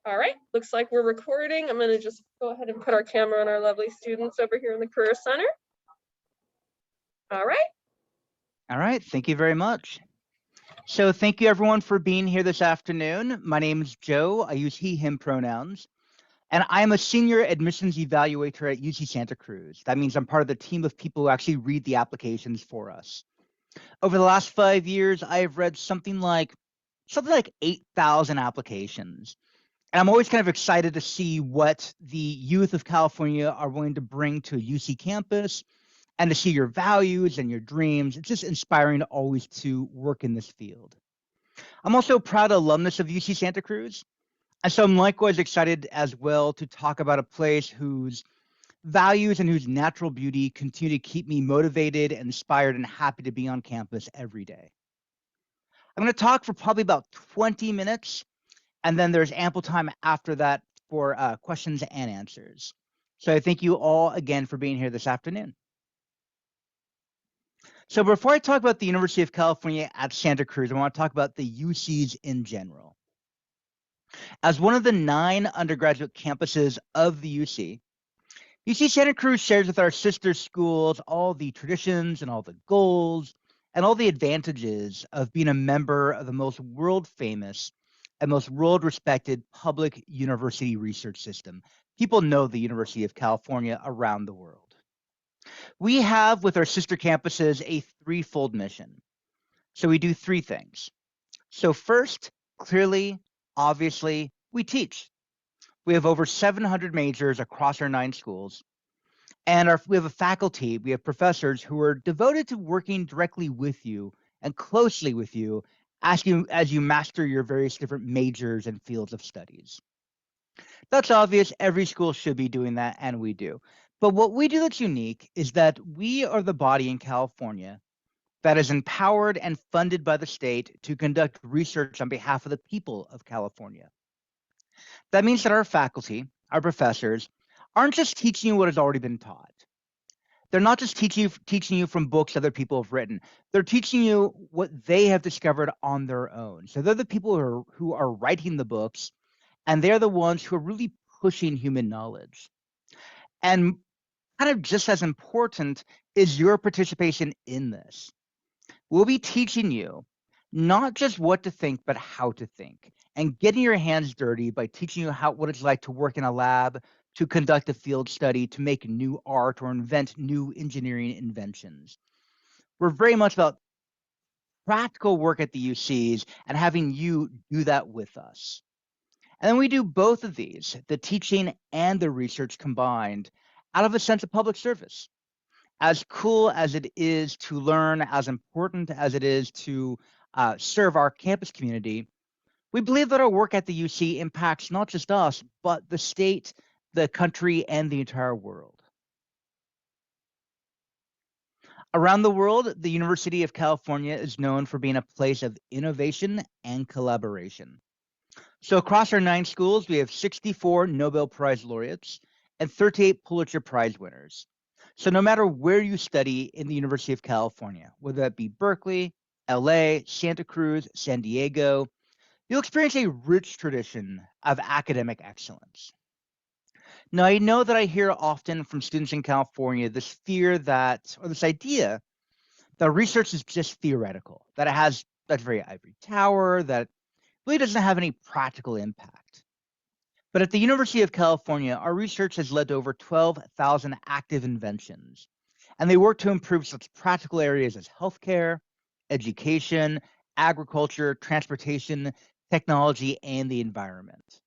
All right, looks like we're recording. I'm going to just go ahead and put our camera on our lovely students over here in the Career Center. All right. All right, thank you very much. So thank you everyone for being here this afternoon. My name is Joe. I use he, him pronouns. And I'm a senior admissions evaluator at UC Santa Cruz. That means I'm part of the team of people who actually read the applications for us. Over the last 5 years, I have read something like 8,000 applications. And I'm always kind of excited to see what the youth of California are willing to bring to a UC campus and to see your values and your dreams. It's just inspiring always to work in this field. I'm also a proud alumnus of UC Santa Cruz. And so I'm likewise excited as well to talk about a place whose values and whose natural beauty continue to keep me motivated, inspired, and happy to be on campus every day. I'm going to talk for probably about 20 minutes, and then there's ample time after that for questions and answers. So I thank you all again for being here this afternoon. So before I talk about the University of California at Santa Cruz, I want to talk about the UCs in general. As one of the 9 undergraduate campuses of the UC Santa Cruz shares with our sister schools all the traditions and all the goals and all the advantages of being a member of the most world-famous and most world-respected public university research system. People know the University of California around the world. We have, with our sister campuses, a threefold mission. So we do 3 things. So first, clearly, obviously, we teach. We have over 700 majors across our 9 schools. And we have a faculty, we have professors who are devoted to working directly with you and closely with you as you master your various different majors and fields of studies. That's obvious. Every school should be doing that, and we do. But what we do that's unique is that we are the body in California that is empowered and funded by the state to conduct research on behalf of the people of California. That means that our faculty, our professors, aren't just teaching you what has already been taught. They're not just teaching you from books other people have written. They're teaching you what they have discovered on their own. So they're the people who are writing the books, and they're the ones who are really pushing human knowledge. And kind of just as important is your participation in this. We'll be teaching you not just what to think, but how to think, and getting your hands dirty by teaching you what it's like to work in a lab, to conduct a field study, to make new art, or invent new engineering inventions. We're very much about practical work at the UCs and having you do that with us. And then we do both of these, the teaching and the research combined, out of a sense of public service. As cool as it is to learn, as important as it is to serve our campus community, we believe that our work at the UC impacts not just us, but the state, the country, and the entire world. Around the world, the University of California is known for being a place of innovation and collaboration. So across our 9 schools, we have 64 Nobel Prize laureates and 38 Pulitzer Prize winners. So no matter where you study in the University of California, whether that be Berkeley, LA, Santa Cruz, San Diego, you'll experience a rich tradition of academic excellence. Now, I know that I hear often from students in California this fear that, or this idea that research is just theoretical, that it has that very ivory tower, that really doesn't have any practical impact. But at the University of California, our research has led to over 12,000 active inventions, and they work to improve such practical areas as healthcare, education, agriculture, transportation, technology, and the environment.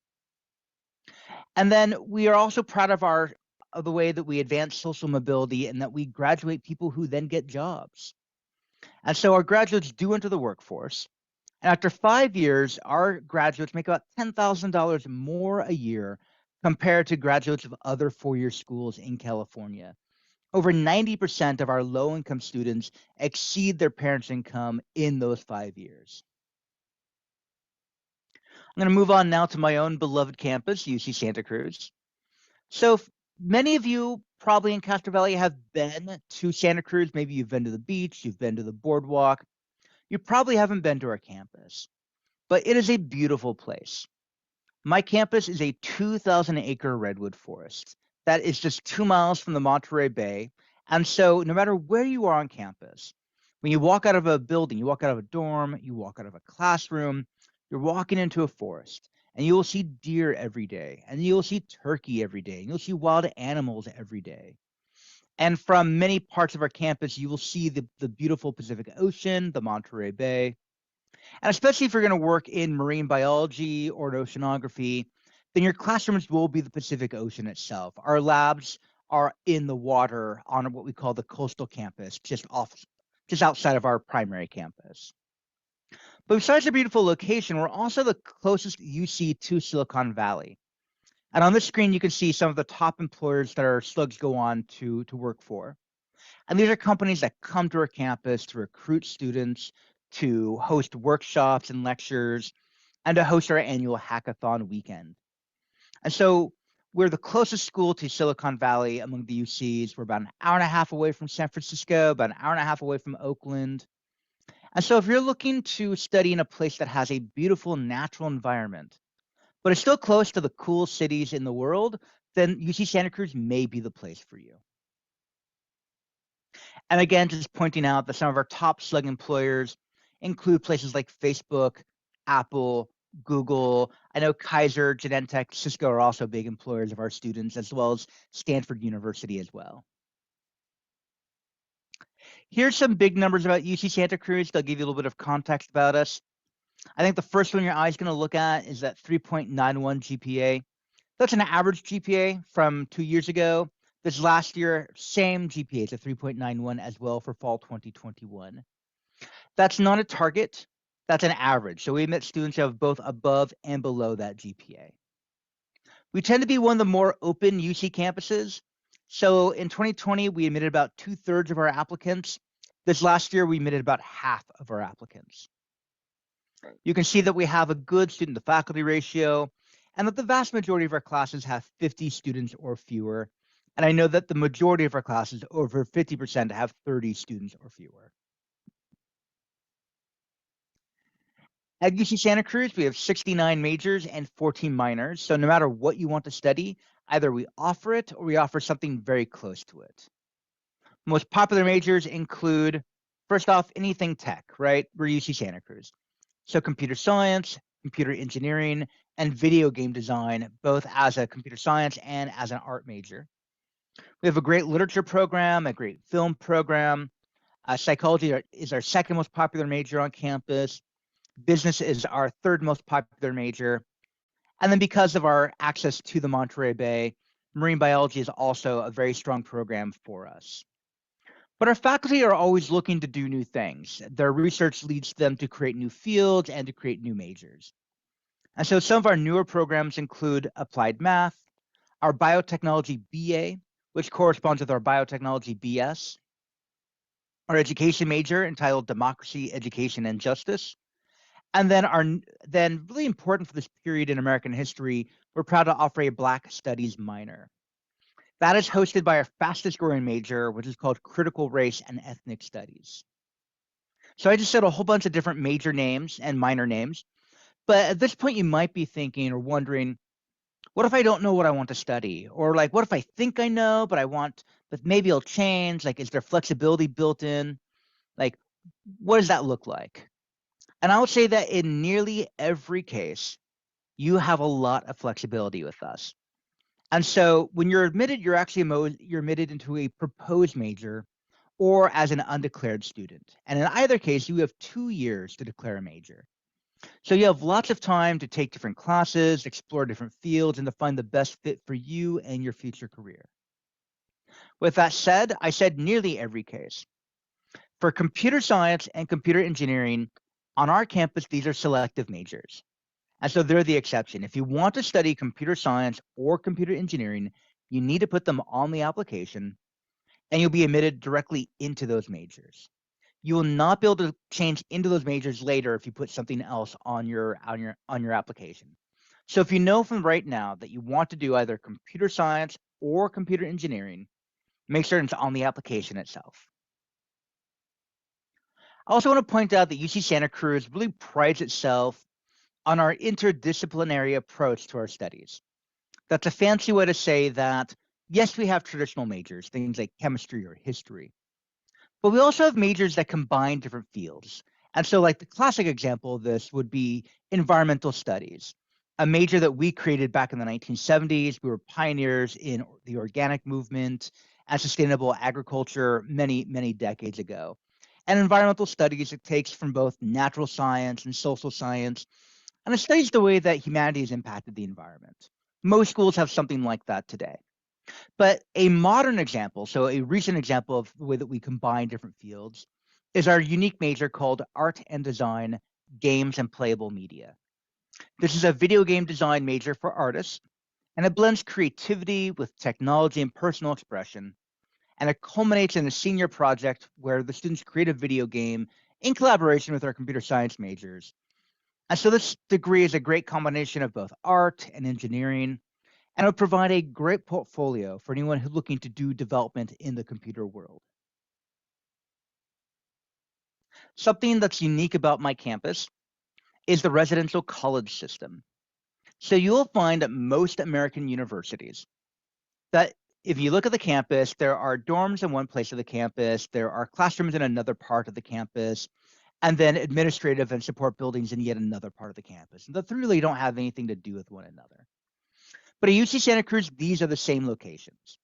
And then we are also proud of the way that we advance social mobility and that we graduate people who then get jobs. And so our graduates do enter the workforce. And after 5 years, our graduates make about $10,000 more a year compared to graduates of other 4-year schools in California. Over 90% of our low-income students exceed their parents' income in those 5 years. I'm going to move on now to my own beloved campus, UC Santa Cruz. So many of you probably in Castro Valley have been to Santa Cruz. Maybe you've been to the beach, you've been to the boardwalk. You probably haven't been to our campus, but it is a beautiful place. My campus is a 2,000-acre redwood forest that is just 2 miles from the Monterey Bay. And so no matter where you are on campus, when you walk out of a building, you walk out of a dorm, you walk out of a classroom, you're walking into a forest, and you will see deer every day, and you'll see turkey every day, and you'll see wild animals every day. And from many parts of our campus, you will see the beautiful Pacific Ocean, the Monterey Bay. And especially if you're going to work in marine biology or oceanography, then your classrooms will be the Pacific Ocean itself. Our labs are in the water on what we call the coastal campus, just outside of our primary campus. But besides the beautiful location, we're also the closest UC to Silicon Valley. And on this screen, you can see some of the top employers that our slugs go on to work for. And these are companies that come to our campus to recruit students, to host workshops and lectures, and to host our annual hackathon weekend. And so we're the closest school to Silicon Valley among the UCs. We're about an hour and a half away from San Francisco, about an hour and a half away from Oakland. And so if you're looking to study in a place that has a beautiful natural environment, but it's still close to the cool cities in the world, then UC Santa Cruz may be the place for you. And again, just pointing out that some of our top slug employers include places like Facebook, Apple, Google. I know Kaiser, Genentech, Cisco are also big employers of our students, as well as Stanford University as well. Here's some big numbers about UC Santa Cruz. They'll give you a little bit of context about us. I think the first one your eye's going to look at is that 3.91 GPA. That's an average GPA from 2 years ago. This last year, same GPA, it's a 3.91 as well for fall 2021. That's not a target, that's an average. So we admit students who have both above and below that GPA. We tend to be one of the more open UC campuses. So in 2020, we admitted about 2/3 of our applicants. This last year, we admitted about half of our applicants. You can see that we have a good student to faculty ratio, and that the vast majority of our classes have 50 students or fewer. And I know that the majority of our classes, over 50%, have 30 students or fewer. At UC Santa Cruz, we have 69 majors and 14 minors. So no matter what you want to study, either we offer it or we offer something very close to it. Most popular majors include, first off, anything tech, right? We're UC Santa Cruz. So computer science, computer engineering, and video game design, both as a computer science and as an art major. We have a great literature program, a great film program. Psychology is our second most popular major on campus. Business is our third most popular major. And then because of our access to the Monterey Bay, marine biology is also a very strong program for us. But our faculty are always looking to do new things. Their research leads them to create new fields and to create new majors. And so some of our newer programs include applied math, our biotechnology BA, which corresponds with our biotechnology BS, our education major entitled Democracy, Education, and Justice. And then really important for this period in American history, we're proud to offer a Black Studies minor. That is hosted by our fastest growing major, which is called Critical Race and Ethnic Studies. So I just said a whole bunch of different major names and minor names. But at this point, you might be thinking or wondering, what if I don't know what I want to study? Or like, what if I think I know, but maybe it'll change? Like, is there flexibility built in? Like, what does that look like? And I would say that in nearly every case, you have a lot of flexibility with us. And so when you're admitted, you're admitted into a proposed major or as an undeclared student. And in either case, you have 2 years to declare a major. So you have lots of time to take different classes, explore different fields, and to find the best fit for you and your future career. With that said, I said nearly every case. For computer science and computer engineering, on our campus, these are selective majors. And so they're the exception. If you want to study computer science or computer engineering, you need to put them on the application and you'll be admitted directly into those majors. You will not be able to change into those majors later if you put something else on your application. So if you know from right now that you want to do either computer science or computer engineering, make sure it's on the application itself. I also want to point out that UC Santa Cruz really prides itself on our interdisciplinary approach to our studies. That's a fancy way to say that, yes, we have traditional majors, things like chemistry or history, but we also have majors that combine different fields. And so, like, the classic example of this would be environmental studies, a major that we created back in the 1970s. We were pioneers in the organic movement and sustainable agriculture many, many decades ago. And environmental studies, it takes from both natural science and social science, and it studies the way that humanity has impacted the environment. Most schools have something like that today. But a modern example, so a recent example of the way that we combine different fields, is our unique major called Art and Design, Games and Playable Media. This is a video game design major for artists, and it blends creativity with technology and personal expression, and it culminates in a senior project where the students create a video game in collaboration with our computer science majors. And so this degree is a great combination of both art and engineering, and it'll provide a great portfolio for anyone who's looking to do development in the computer world. Something that's unique about my campus is the residential college system. So you'll find at most American universities that if you look at the campus, there are dorms in one place of the campus, there are classrooms in another part of the campus, and then administrative and support buildings in yet another part of the campus. And the three really don't have anything to do with one another. But at UC Santa Cruz, these are the same locations.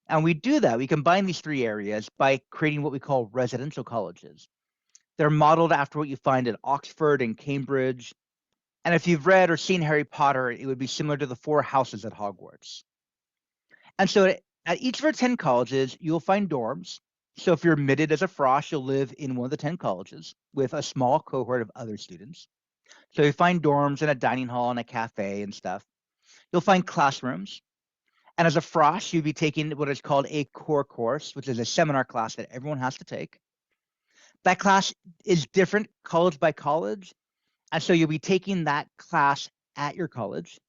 And we do that. We combine these three areas by creating what we call residential colleges. They're modeled after what you find at Oxford and Cambridge. And if you've read or seen Harry Potter, it would be similar to the four houses at Hogwarts. And so at each of our 10 colleges, you'll find dorms. So if you're admitted as a frosh, you'll live in one of the 10 colleges with a small cohort of other students. So you find dorms and a dining hall and a cafe and stuff. You'll find classrooms. And as a frosh, you'd be taking what is called a core course, which is a seminar class that everyone has to take. That class is different college by college. And so you'll be taking that class at your college.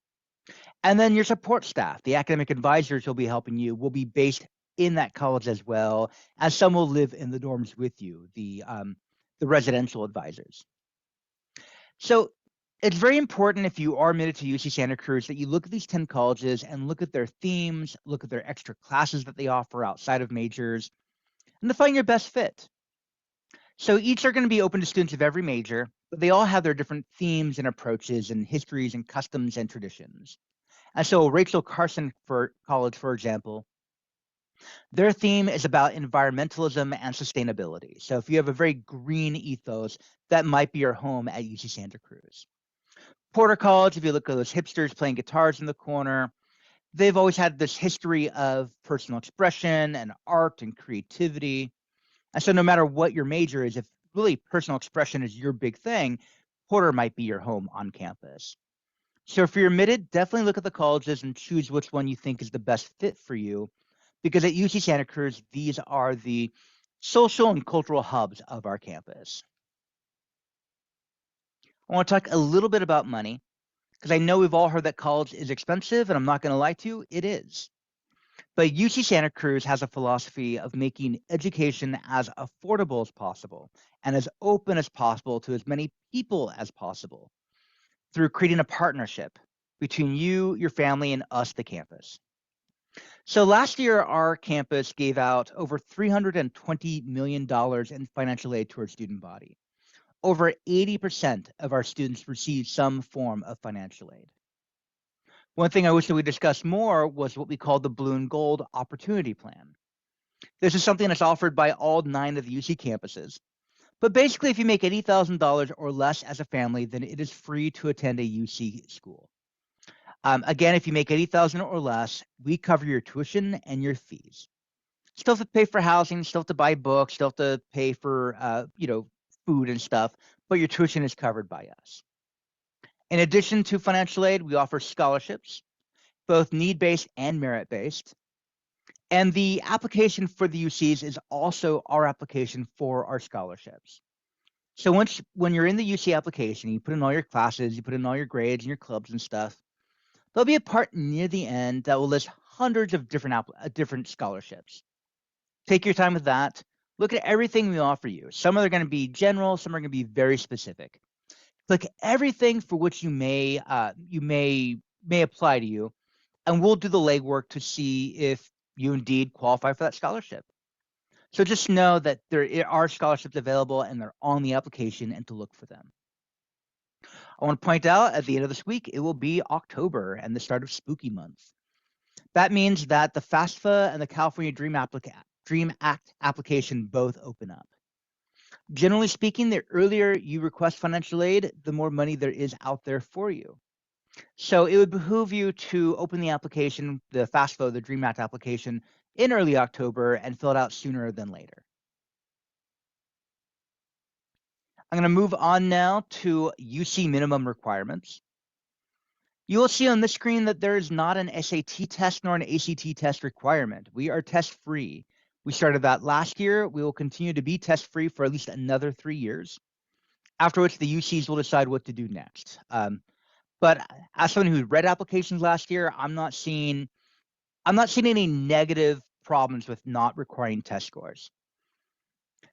And then your support staff, the academic advisors who'll be helping you, will be based in that college as well, as some will live in the dorms with you, the residential advisors. So it's very important if you are admitted to UC Santa Cruz that you look at these 10 colleges and look at their themes, look at their extra classes that they offer outside of majors, and to find your best fit. So each are going to be open to students of every major, but they all have their different themes and approaches and histories and customs and traditions. And so Rachel Carson for College, for example, their theme is about environmentalism and sustainability. So if you have a very green ethos, that might be your home at UC Santa Cruz. Porter College, if you look at those hipsters playing guitars in the corner, they've always had this history of personal expression and art and creativity. And so no matter what your major is, if really personal expression is your big thing, Porter might be your home on campus. So if you're admitted, definitely look at the colleges and choose which one you think is the best fit for you, because at UC Santa Cruz, these are the social and cultural hubs of our campus. I want to talk a little bit about money, because I know we've all heard that college is expensive, and I'm not going to lie to you, it is. But UC Santa Cruz has a philosophy of making education as affordable as possible and as open as possible to as many people as possible through creating a partnership between you, your family, and us, the campus. So last year, our campus gave out over $320 million in financial aid to our student body. Over 80% of our students received some form of financial aid. One thing I wish that we discussed more was what we call the Blue and Gold Opportunity Plan. This is something that's offered by all 9 of the UC campuses. But basically, if you make $80,000 or less as a family, then it is free to attend a UC school. Again, if you make $80,000 or less, we cover your tuition and your fees. Still have to pay for housing, still have to buy books, still have to pay for food and stuff, but your tuition is covered by us. In addition to financial aid, we offer scholarships, both need-based and merit-based. And the application for the UCs is also our application for our scholarships. So when you're in the UC application, you put in all your classes, you put in all your grades and your clubs and stuff, there'll be a part near the end that will list hundreds of different scholarships. Take your time with that. Look at everything we offer you. Some are going to be general, some are going to be very specific. Click everything for which you may apply to you, and we'll do the legwork to see if you indeed qualify for that scholarship. So just know that there are scholarships available and they're on the application and to look for them. I want to point out at the end of this week, it will be October and the start of spooky month. That means that the FAFSA and the California Dream Act application both open up. Generally speaking, the earlier you request financial aid, the more money there is out there for you. So it would behoove you to open the application, the FAFSA, the Dream Act application, in early October and fill it out sooner than later. I'm going to move on now to UC minimum requirements. You will see on this screen that there is not an SAT test nor an ACT test requirement. We are test-free. We started that last year. We will continue to be test-free for at least another 3 years, after which the UCs will decide what to do next. But as someone who read applications last year, I'm not seeing any negative problems with not requiring test scores.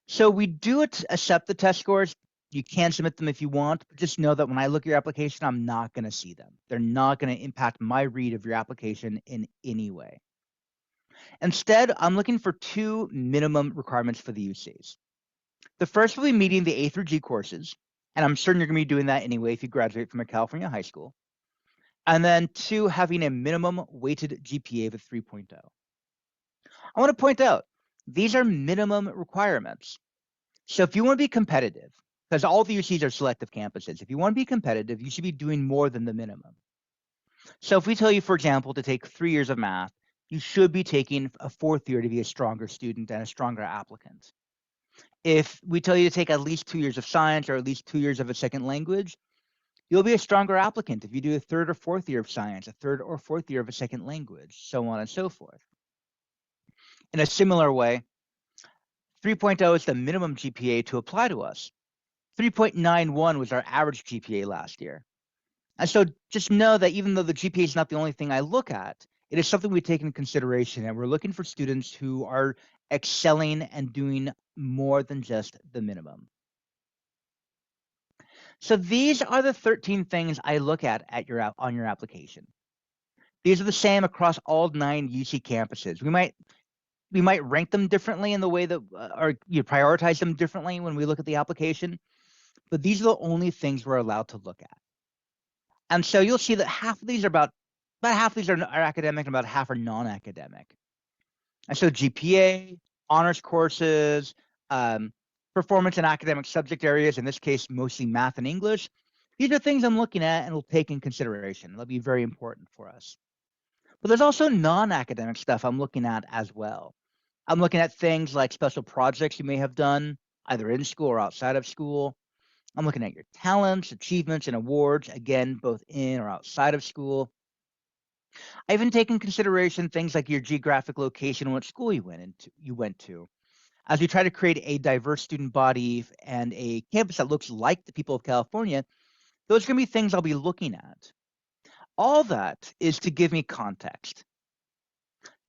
So we do accept the test scores. You can submit them if you want, but just know that when I look at your application, I'm not going to see them. They're not going to impact my read of your application in any way. Instead, I'm looking for 2 minimum requirements for the UCs. The first will be meeting the A through G courses, and I'm certain you're going to be doing that anyway if you graduate from a California high school. And then 2, having a minimum weighted GPA of a 3.0. I want to point out, these are minimum requirements. So if you want to be competitive, because all the UCs are selective campuses, if you want to be competitive, you should be doing more than the minimum. So if we tell you, for example, to take 3 years of math, you should be taking a 4th year to be a stronger student and a stronger applicant. If we tell you to take at least 2 years of science or at least 2 years of a second language, you'll be a stronger applicant if you do a 3rd or 4th year of science, a 3rd or 4th year of a second language, so on and so forth. In a similar way, 3.0 is the minimum GPA to apply to us. 3.91 was our average GPA last year. And so just know that even though the GPA is not the only thing I look at, it is something we take into consideration, and we're looking for students who are excelling and doing more than just the minimum. So these are the 13 things I look at on your application. These are the same across all 9 UC campuses. We might rank them differently in the way that, or you prioritize them differently when we look at the application, but these are the only things we're allowed to look at. And so you'll see that half of these are about half of these are academic and about half are non-academic. And so GPA, honors courses, performance in academic subject areas, in this case, mostly math and English. These are things I'm looking at and will take in consideration. They'll be very important for us. But there's also non-academic stuff I'm looking at as well. I'm looking at things like special projects you may have done, either in school or outside of school. I'm looking at your talents, achievements, and awards, again, both in or outside of school. I even take in consideration things like your geographic location and what school you went to. As we try to create a diverse student body and a campus that looks like the people of California, those are going to be things I'll be looking at. All that is to give me context.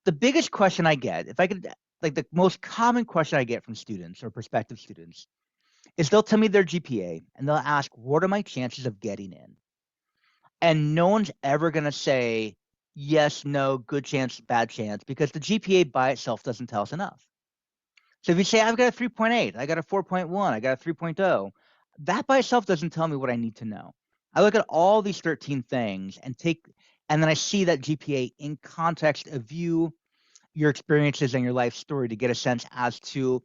The biggest question I get, the most common question I get from students or prospective students is they'll tell me their GPA and they'll ask, what are my chances of getting in? And no one's ever going to say yes, no, good chance, bad chance, because the GPA by itself doesn't tell us enough. So if you say, I've got a 3.8, I got a 4.1, I got a 3.0, that by itself doesn't tell me what I need to know. I look at all these 13 things and then I see that GPA in context of you, your experiences, and your life story to get a sense as to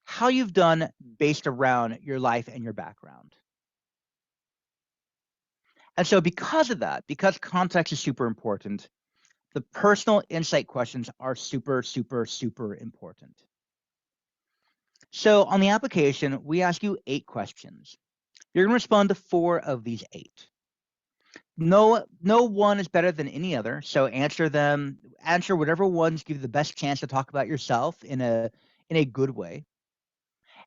how you've done based around your life and your background. And so because of that, because context is super important, the personal insight questions are super, super, super important. So on the application, we ask you 8 questions. You're going to respond to 4 of these 8. No one is better than any other, so answer whatever ones give you the best chance to talk about yourself in a good way.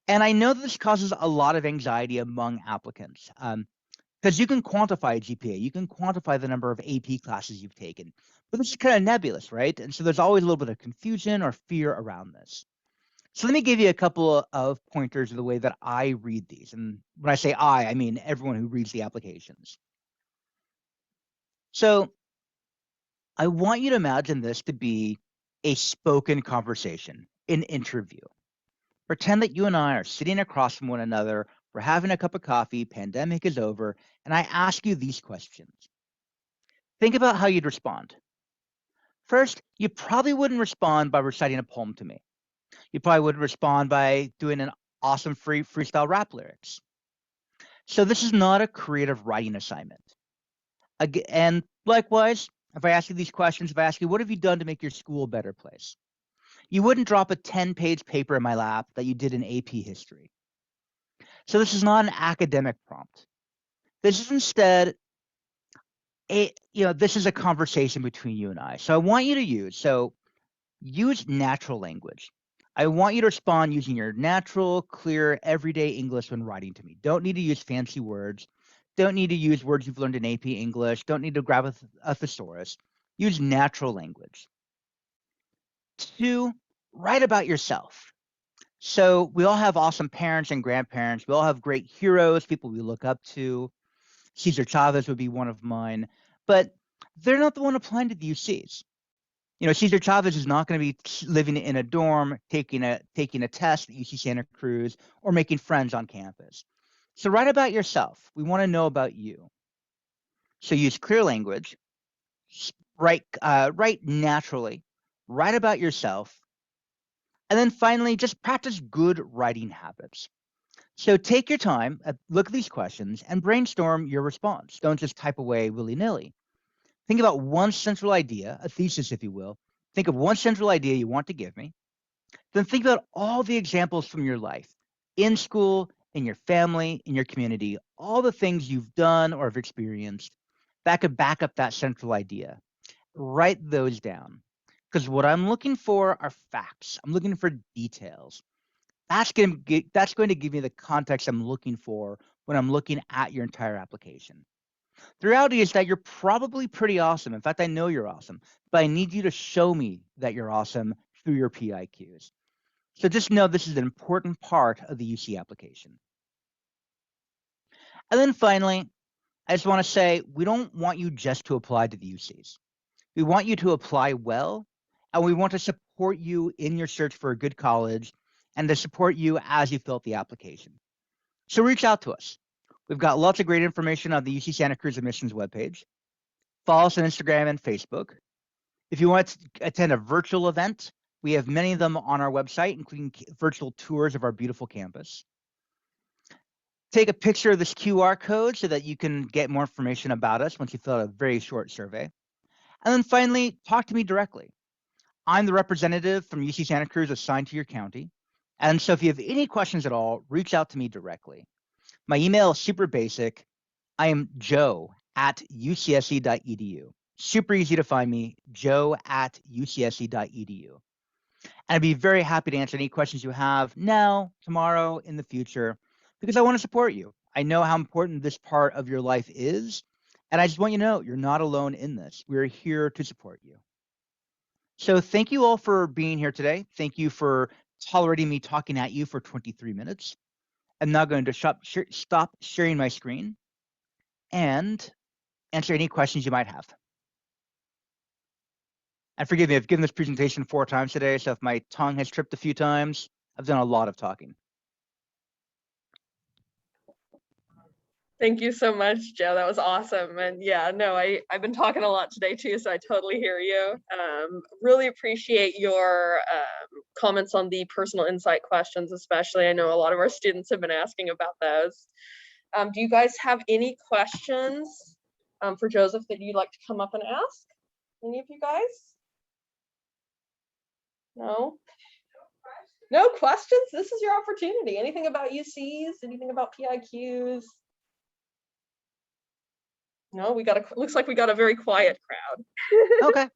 And I know that this causes a lot of anxiety among applicants because you can quantify a GPA, you can quantify the number of AP classes you've taken, but this is kind of nebulous, right? And so there's always a little bit of confusion or fear around this. So let me give you a couple of pointers of the way that I read these. And when I say I mean everyone who reads the applications. So I want you to imagine this to be a spoken conversation, an interview. Pretend that you and I are sitting across from one another, we're having a cup of coffee, pandemic is over, and I ask you these questions. Think about how you'd respond. First, you probably wouldn't respond by reciting a poem to me. You probably would respond by doing an awesome freestyle rap lyrics. So this is not a creative writing assignment. And likewise, if I ask you these questions, if I ask you, what have you done to make your school a better place? You wouldn't drop a 10-page paper in my lap that you did in AP history. So this is not an academic prompt. This is instead this is a conversation between you and I. So I want you to use natural language. I want you to respond using your natural, clear, everyday English when writing to me. Don't need to use fancy words. Don't need to use words you've learned in AP English. Don't need to grab a thesaurus. Use natural language. 2, write about yourself. So we all have awesome parents and grandparents. We all have great heroes, people we look up to. Cesar Chavez would be one of mine, but they're not the one applying to the UCs. Cesar Chavez is not going to be living in a dorm, taking a test at UC Santa Cruz, or making friends on campus. So write about yourself. We want to know about you. So use clear language, write naturally, write about yourself, and then finally, just practice good writing habits. So take your time, look at these questions, and brainstorm your response. Don't just type away willy-nilly. Think about one central idea, a thesis, if you will. Think of one central idea you want to give me. Then think about all the examples from your life, in school, in your family, in your community, all the things you've done or have experienced that could back up that central idea. Write those down. Because what I'm looking for are facts. I'm looking for details. That's going to give me the context I'm looking for when I'm looking at your entire application. The reality is that you're probably pretty awesome. In fact, I know you're awesome, but I need you to show me that you're awesome through your PIQs. So just know this is an important part of the UC application. And then finally, I just want to say, we don't want you just to apply to the UCs. We want you to apply well, and we want to support you in your search for a good college and to support you as you fill out the application. So reach out to us. We've got lots of great information on the UC Santa Cruz admissions webpage. Follow us on Instagram and Facebook. If you want to attend a virtual event, we have many of them on our website, including virtual tours of our beautiful campus. Take a picture of this QR code so that you can get more information about us once you fill out a very short survey. And then finally, talk to me directly. I'm the representative from UC Santa Cruz assigned to your county. And so if you have any questions at all, reach out to me directly. My email is super basic. I am joe@ucsc.edu. Super easy to find me, joe@ucsc.edu. And I'd be very happy to answer any questions you have now, tomorrow, in the future, because I want to support you. I know how important this part of your life is, and I just want you to know you're not alone in this. We're here to support you. So thank you all for being here today. Thank you for tolerating me talking at you for 23 minutes. I'm now going to stop sharing my screen and answer any questions you might have. And forgive me, I've given this presentation 4 times today, so if my tongue has tripped a few times, I've done a lot of talking. Thank you so much, Joe. That was awesome. And yeah, no, I've been talking a lot today too, so I totally hear you. Really appreciate your comments on the personal insight questions, especially. I know a lot of our students have been asking about those. Do you guys have any questions for Joseph that you'd like to come up and ask? Any of you guys? No? No questions? This is your opportunity. Anything about UCs? Anything about PIQs? No, looks like we got a very quiet crowd. Okay.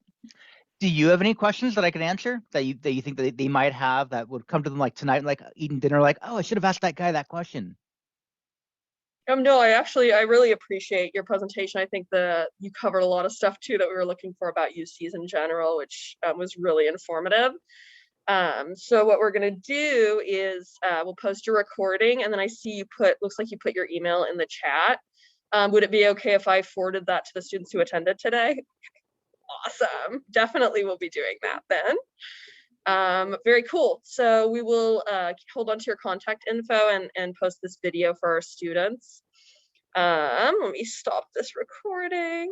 Do you have any questions that I can answer that you think that they might have that would come to them like tonight, like eating dinner, like, oh, I should have asked that guy that question? No, I really appreciate your presentation. I think you covered a lot of stuff too that we were looking for about UCs in general, which was really informative. So what we're gonna do is we'll post your recording, and then I see you looks like you put your email in the chat. Would it be okay if I forwarded that to the students who attended today? Awesome. Definitely will be doing that then. Very cool. So we will hold on to your contact info and post this video for our students. Let me stop this recording.